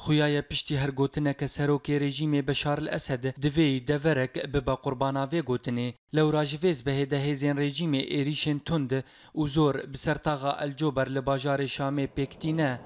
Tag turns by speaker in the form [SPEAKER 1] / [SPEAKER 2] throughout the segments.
[SPEAKER 1] خویای پشتی هر گوتنک سروکی رژیم بشار الاسد دوی دورک ببا قرباناوی گوتنه لو راجویز به دهیزین رژیم ایریشن تند و زور بسرطاغا الجوبر لباجار شام پکتینه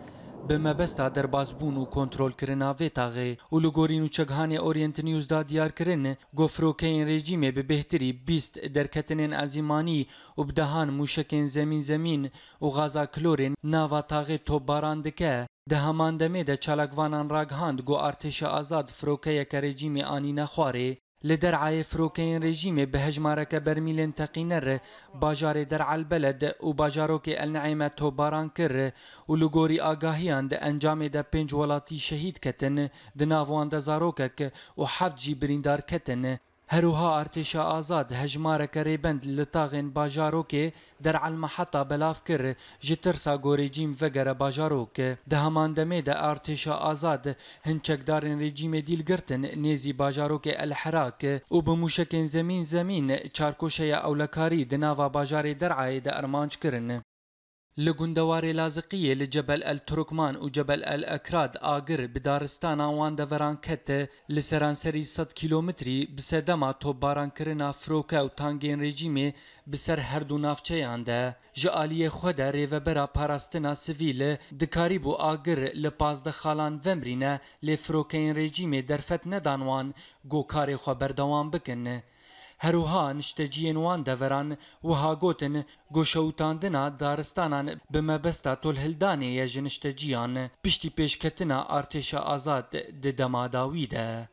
[SPEAKER 1] به مبستا در بازبون و کنترل کرنا وی تاغه و لگورین و چگهان اورینت نیوز دا دیار کرن گفروکین رژیم به بهتری 20 درکتنین عزیمانی و بدهان موشکین زمین و غازا کلورین ناوا تاغه توب باران دکه ده همان دمه ده چالکوانان راگهاند گو ارتش آزاد فروکه که رژیم آنی نخواره لدرعای فروکین رژیم به هجمارک برمیلن تقینر باجار درع البلد و باجاروک النعیمه تو باران کر و لگوری آگاهیان ده انجام ده 5 ولاتی شهید کتن ده ناوان ده زاروکک و 7 جی بریندار کتن هروها ارتش آزاد هجمارک ریبند لطاغن باجاروک در المحطه بلاف کر جترسا گو رژیم وگر باجاروک ده همان دمه ده ارتش آزاد هنچکدارن رژیم دیلگرتن نیزی باجاروک الحراک و بموشکن زمین چارکوشه اولکاری ده ناوا باجار درعای ده ارمانج کرن لگندوار لازقیه لجبل الترکمان و جبل الاکراد آگر بدارستان آوان دوران کت لسرانسری 100 کیلومتری بسدما تو باران کرنا فروکه و تانگین رژیم بسر هر دو نافچه آنده جالی خود ریوبرا پاراستنا سویل دکاریب و آگر لپازده خالان ومرینه لفروکین رژیم درفت ندانوان گو کار خو بردوان بکن هروها نشتجین وان دوران و هاگوتن گوشوتاندنا دارستانان به مبستا تلهلدانی یجنشتجیان پشتی پیشکتنا ارتش آزاد ده دماداوی ده